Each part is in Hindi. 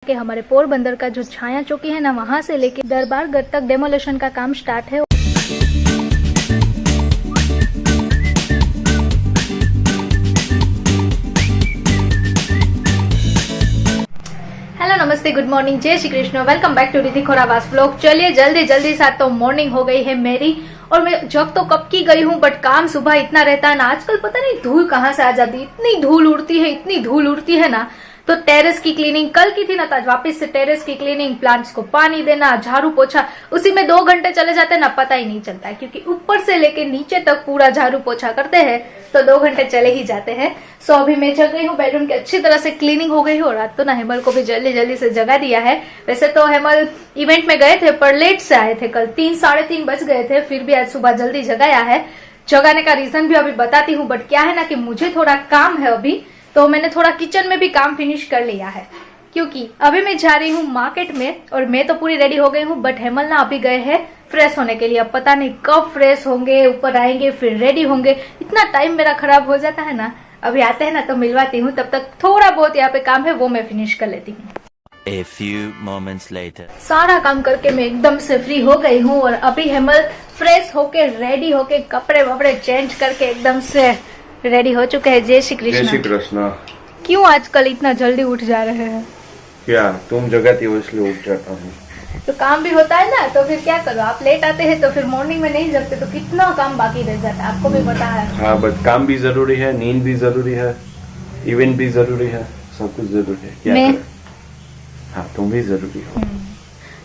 के हमारे पोरबंदर का जो छाया चौकी है ना, वहाँ से लेके दरबारगढ़ तक डेमोलेशन का काम स्टार्ट है। हेलो नमस्ते, गुड मॉर्निंग, जय Shri Krishna, welcome back to Riddhi Khorawas vlog. चलिए जल्दी जल्दी से तो मॉर्निंग हो गई है मेरी, और मैं जग तो कब की गई हूँ, बट काम सुबह इतना रहता है ना। आजकल पता नहीं धूल कहाँ से आ जाती है, इतनी धूल उड़ती है, इतनी धूल उड़ती है ना। तो टेरेस की क्लीनिंग कल की थी ना, तो वापस से टेरेस की क्लीनिंग, प्लांट्स को पानी देना, झाड़ू पोछा, उसी में 2 घंटे चले जाते हैं ना, पता ही नहीं चलता है। क्योंकि ऊपर से लेके नीचे तक पूरा झाड़ू पोछा करते हैं तो 2 घंटे चले ही जाते हैं। सो अभी मैं जग गई हूँ, बेडरूम की अच्छी तरह से क्लीनिंग हो गई है। और रात तो ना हेमल को भी जल्दी जल्दी से जगा दिया है। वैसे तो हेमल इवेंट में गए थे पर लेट से आए थे, कल 3 साढ़े 3 बज गए थे, फिर भी आज सुबह जल्दी जगाया है। जगाने का रीजन भी अभी बताती हूँ, बट क्या है ना कि मुझे थोड़ा काम है अभी, तो मैंने थोड़ा किचन में भी काम फिनिश कर लिया है। क्योंकि अभी मैं जा रही हूँ मार्केट में, और मैं तो पूरी रेडी हो गई हूँ, बट हेमल ना अभी गए हैं फ्रेश होने के लिए। अब पता नहीं कब फ्रेश होंगे, ऊपर आएंगे फिर रेडी होंगे, इतना टाइम मेरा खराब हो जाता है ना। अभी आते हैं ना तो मिलवाती हूँ, तब तक थोड़ा बहुत यहाँ पे काम है वो मैं फिनिश कर लेती हूँ। A few moments later. सारा काम करके मैं एकदम से फ्री हो गई हूँ, और अभी हेमल फ्रेश होके रेडी होके कपड़े वपड़े चेंज करके एकदम से रेडी हो चुके हैं। जय श्री कृष्ण। जय श्री कृष्ण। क्यों आजकल इतना जल्दी उठ जा रहे हैं? क्या तुम जगाती हो इसलिए उठ जाता हूँ। तो काम भी होता है ना, तो फिर क्या करो, आप लेट आते हैं तो फिर मॉर्निंग में नहीं जगते तो कितना काम बाकी रह जाता है, आपको भी पता है। हाँ, बट काम भी जरूरी है, नींद भी जरूरी है, इवेंट भी जरूरी है, सब कुछ जरूरी है। क्या करें? हाँ, तुम भी जरूरी हो।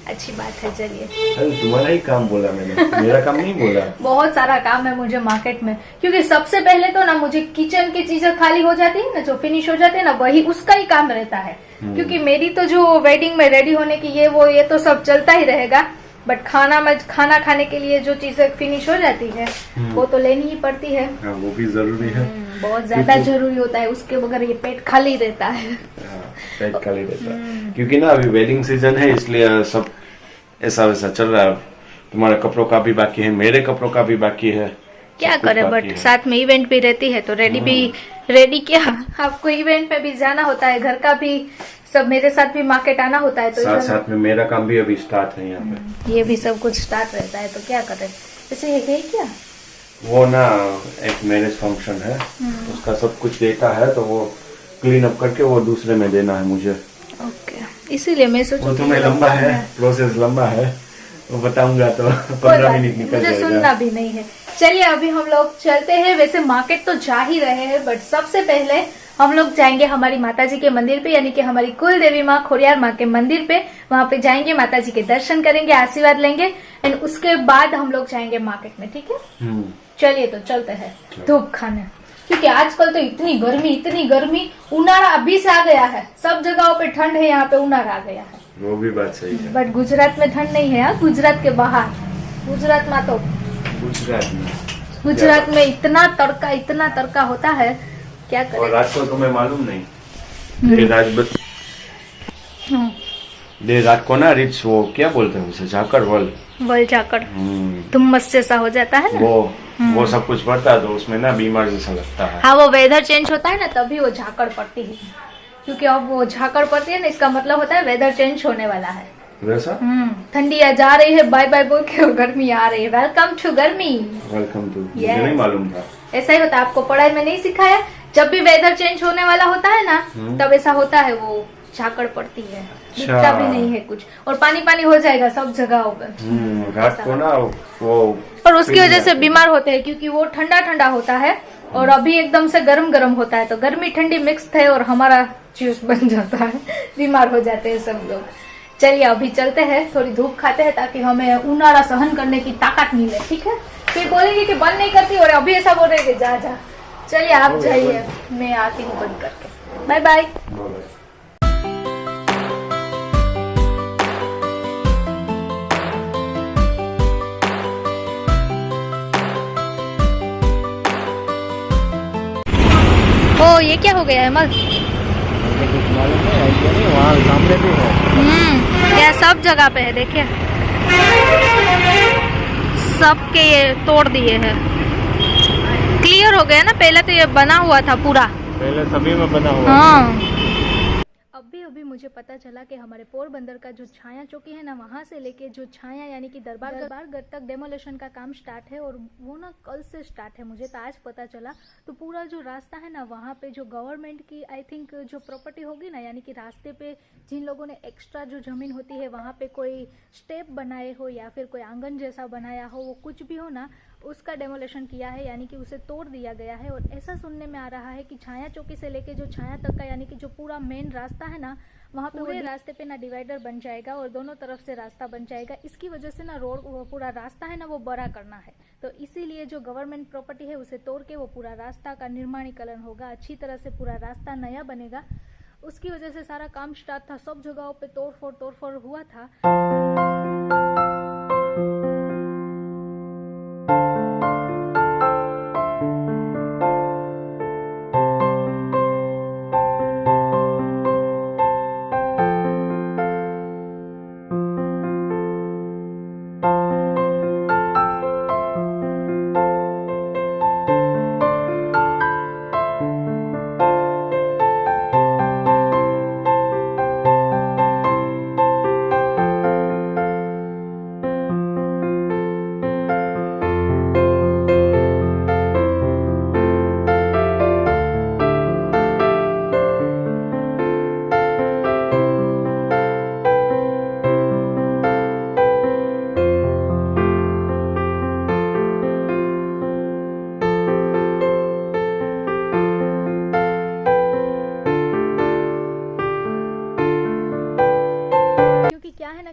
अच्छी बात है। चलिए, अरे तुम्हारा ही काम बोला मैंने, मेरा काम नहीं बोला। बहुत सारा काम है मुझे मार्केट में, क्योंकि सबसे पहले तो ना मुझे किचन की चीजें खाली हो जाती है ना, जो फिनिश हो जाती है ना, वही उसका ही काम रहता है। क्योंकि मेरी तो जो वेडिंग में रेडी होने की ये तो सब चलता ही रहेगा, बट खाना खाने के लिए जो चीजें फिनिश हो जाती है वो तो लेनी ही पड़ती है। हाँ, वो भी जरूरी है, बहुत ज्यादा जरूरी होता है, उसके बगैर ये पेट खाली रहता है। हाँ, पेट खाली रहता है। क्योंकि ना अभी वेडिंग सीजन है, इसलिए सब ऐसा वैसा चल रहा है। तुम्हारे कपड़ों का भी बाकी है, मेरे कपड़ों का भी बाकी है, क्या करे, बट साथ में इवेंट भी रहती है तो रेडी क्या, आपको इवेंट में भी जाना होता है, घर का भी सब, मेरे साथ भी मार्केट आना होता है, तो साथ में मेरा काम भी अभी स्टार्ट है यहाँ पे। ये भी सब कुछ स्टार्ट रहता है, तो क्या करे। जैसे ये क्या, वो ना एक मैरिज फंक्शन है, उसका सब कुछ डेटा है, तो वो क्लीन अप करके वो दूसरे में देना है मुझे। ओके, इसीलिए मैं सोचूं वो तुम्हें लंबा है, प्रोसेस लंबा है, वो बताऊंगा तो 15 मिनट निकल जाएगा, मुझे सुनना भी नहीं है। चलिए अभी हम लोग चलते हैं। वैसे मार्केट तो जा ही रहे हैं, बट सबसे पहले हम लोग जाएंगे हमारी माताजी के मंदिर पे, यानी कि हमारी कुल देवी माँ खोरियार माँ के मंदिर पे। वहाँ पे जाएंगे, माताजी के दर्शन करेंगे, आशीर्वाद लेंगे, एंड उसके बाद हम लोग जाएंगे मार्केट में। ठीक है, चलिए तो चलते हैं धूप खाने। क्योंकि आजकल तो इतनी गर्मी, उनाड़ा अभी से आ गया है, सब जगहों पे ठंड है, यहाँ पे उनाड़ा आ गया है। वो भी बात सही है, बट गुजरात में ठंड नहीं है। गुजरात के बाहर, गुजरात में तो गुजरात में इतना तड़का होता है, क्या करें। और रात को तुम्हें मालूम नहीं कि रात को ना रिच, वो क्या बोलते हैं उसे, झाकड़ वल झाकड़, धुम्मस जैसा हो जाता है ना, वो सब कुछ पड़ता है, तो उसमें ना बीमार जैसा लगता है। हाँ, वो वेदर चेंज होता है ना, तभी वो झाकड़ पड़ती है। क्योंकि अब वो झाकड़ पड़ती है ना, इसका मतलब होता है वेदर चेंज होने वाला है। वैसा ठंडी जा रही है, बाय बाय बोल के गर्मी आ रही है। वेलकम टू गर्मी, वेलकम टू। मुझे नहीं मालूम था। ऐसा ही होता है, आपको पढ़ाई में नहीं सिखाया? जब भी वेदर चेंज होने वाला होता है ना, तब ऐसा होता है, वो झाकड़ पड़ती है, दिखता भी नहीं है कुछ, और पानी हो जाएगा सब जगहों पर। रात को ना वो, और उसकी वजह से बीमार होते हैं, क्योंकि वो ठंडा होता है, और अभी एकदम से गरम होता है, तो गर्मी ठंडी मिक्स है, और हमारा जूस बन जाता है, बीमार हो जाते हैं सब लोग। चलिए अभी चलते हैं, थोड़ी धूप खाते हैं, ताकि हमें उनाड़ा सहन करने की ताकत मिले। ठीक है, फिर बोलेंगे कि बंद नहीं करती, और अभी ऐसा बोल रहे जा। चलिए आप जाइए, मैं आती हूँ बंद करके। Bye bye. ओ, ये क्या हो गया है मल? कुछ मालूम नहीं, वहाँ सामने भी है। क्या सब जगह पे है, देखिए सबके ये तोड़ दिए हैं। क्लियर हो गया ना, पहले तो ये बना हुआ था पूरा, पहले सभी में बना हुआ। हाँ, अभी मुझे पता चला कि हमारे पोरबंदर का जो छाया चौकी है ना, वहाँ से लेके जो छाया यानी कि दरबारगढ़ तक डेमोलेशन का काम स्टार्ट है। और वो ना कल से स्टार्ट है, मुझे तो आज पता चला। तो पूरा जो रास्ता है ना, वहाँ पे जो गवर्नमेंट की आई थिंक जो प्रॉपर्टी होगी ना, यानी कि रास्ते पे जिन लोगों ने एक्स्ट्रा जो ज़मीन होती है वहाँ पे कोई स्टेप बनाए हो या फिर कोई आंगन जैसा बनाया हो, वो कुछ भी हो ना, उसका डेमोलेशन किया है, यानी कि उसे तोड़ दिया गया है। और ऐसा सुनने में आ रहा है कि छाया चौकी से लेके जो छाया तक का यानी कि जो पूरा मेन रास्ता है ना, वहाँ पे पूरे रास्ते पे ना डिवाइडर बन जाएगा और दोनों तरफ से रास्ता बन जाएगा। इसकी वजह से ना रोड पूरा रास्ता है ना वो बड़ा करना है, तो इसीलिए जो गवर्नमेंट प्रॉपर्टी है उसे तोड़ के वो पूरा रास्ता का निर्माणीकरण होगा, अच्छी तरह से पूरा रास्ता नया बनेगा। उसकी वजह से सारा काम स्टार्ट था, सब जगहों पे तोड़फोड़ हुआ था।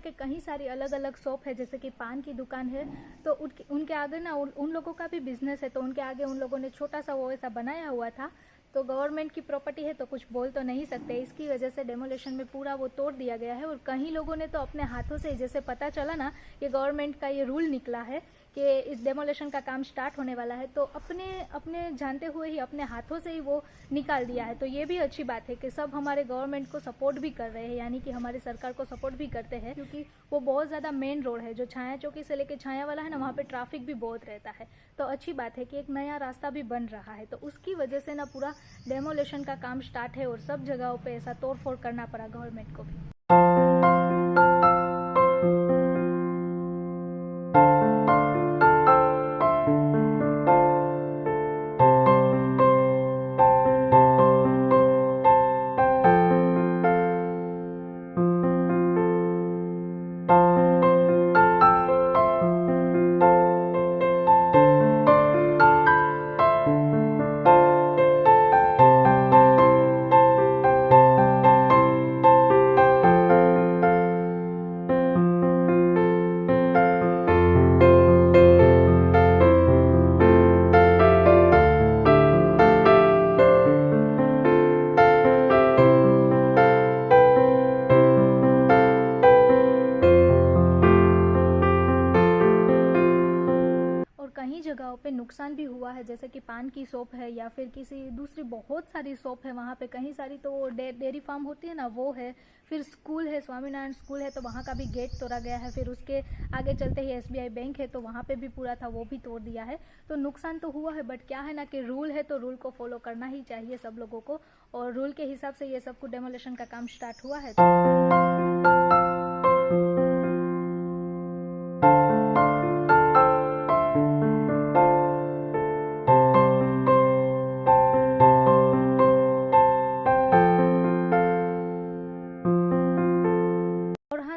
कि कहीं सारी अलग अलग शॉप है, जैसे कि पान की दुकान है, तो उनके आगे ना उन लोगों का भी बिजनेस है, तो उनके आगे उन लोगों ने छोटा सा वो ऐसा बनाया हुआ था। तो गवर्नमेंट की प्रॉपर्टी है तो कुछ बोल तो नहीं सकते, इसकी वजह से डेमोलेशन में पूरा वो तोड़ दिया गया है। और कहीं लोगों ने तो अपने हाथों से, जैसे पता चला ना कि गवर्नमेंट का ये रूल निकला है कि इस डेमोलेशन का काम स्टार्ट होने वाला है, तो अपने जानते हुए ही अपने हाथों से ही वो निकाल दिया है। तो ये भी अच्छी बात है कि सब हमारे गवर्नमेंट को सपोर्ट भी कर रहे हैं, यानी कि हमारी सरकार को सपोर्ट भी करते हैं, क्योंकि वो बहुत ज़्यादा मेन रोड है। जो छाया चौकी से लेके छाया वाला है ना, वहाँ पे ट्रैफिक भी बहुत रहता है। तो अच्छी बात है कि एक नया रास्ता भी बन रहा है, तो उसकी वजह से ना पूरा डेमोलेशन का काम स्टार्ट है और सब जगहों पे ऐसा तोड़फोड़ करना पड़ा गवर्नमेंट को भी। जगहों पे नुकसान भी हुआ है, जैसे कि पान की शॉप है या फिर किसी दूसरी बहुत सारी शॉप है वहाँ पे, कहीं सारी तो डेयरी फार्म होती है ना वो है, फिर स्कूल है, स्वामीनारायण स्कूल है, तो वहाँ का भी गेट तोड़ा गया है। फिर उसके आगे चलते ही SBI बैंक है, तो वहाँ पे भी पूरा था, वो भी तोड़ दिया है। तो नुकसान तो हुआ है, बट क्या है ना कि रूल है तो रूल को फॉलो करना ही चाहिए सब लोगों को, और रूल के हिसाब से ये सब कुछ डेमोलेशन का काम स्टार्ट हुआ है।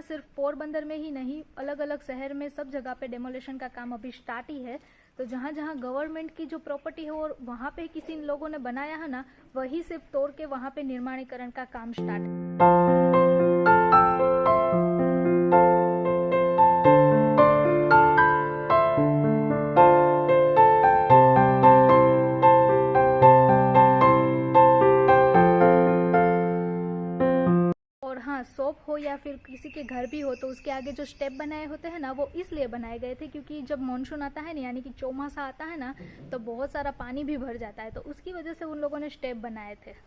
सिर्फ पोरबंदर में ही नहीं, अलग अलग शहर में सब जगह पे डेमोलेशन का काम अभी स्टार्ट ही है। तो जहाँ जहाँ गवर्नमेंट की जो प्रॉपर्टी है और वहाँ पे किसी लोगों ने बनाया है ना, वही सिर्फ तोड़ के वहाँ पे निर्माणीकरण का काम स्टार्ट है। शॉप हो या फिर किसी के घर भी हो, तो उसके आगे जो स्टेप बनाए होते हैं ना, वो इसलिए बनाए गए थे क्योंकि जब मानसून आता है ना, यानी कि चौमासा आता है ना, तो बहुत सारा पानी भी भर जाता है, तो उसकी वजह से उन लोगों ने स्टेप बनाए थे।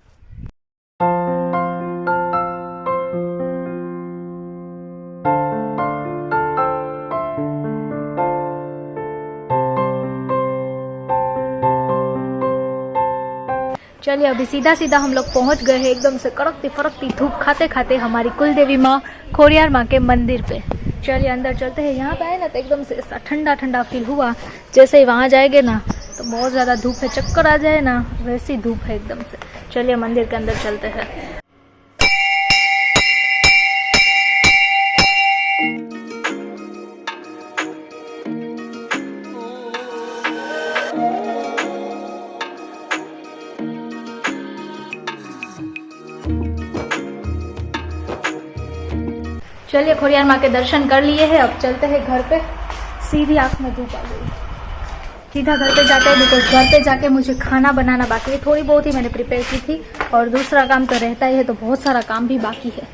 चलिए अभी सीधा सीधा हम लोग पहुंच गए हैं एकदम से कड़कती फड़कती धूप खाते खाते हमारी कुलदेवी माँ खोरियार माँ के मंदिर पे। चलिए अंदर चलते हैं। यहाँ पे आए ना तो एकदम से ऐसा ठंडा ठंडा फील हुआ, जैसे ही वहाँ जाएंगे ना तो बहुत ज़्यादा धूप है, चक्कर आ जाए ना वैसी धूप है एकदम से। चलिए मंदिर के अंदर चलते हैं। चलिए खोरियार माँ के दर्शन कर लिए हैं, अब चलते हैं घर पे। सीधी आंख में धूप आ गई, सीधा घर पे जाते हैं बिकॉज घर पे जाके मुझे खाना बनाना बाकी है। थोड़ी बहुत ही मैंने प्रिपेयर की थी और दूसरा काम तो रहता ही है, तो बहुत सारा काम भी बाकी है।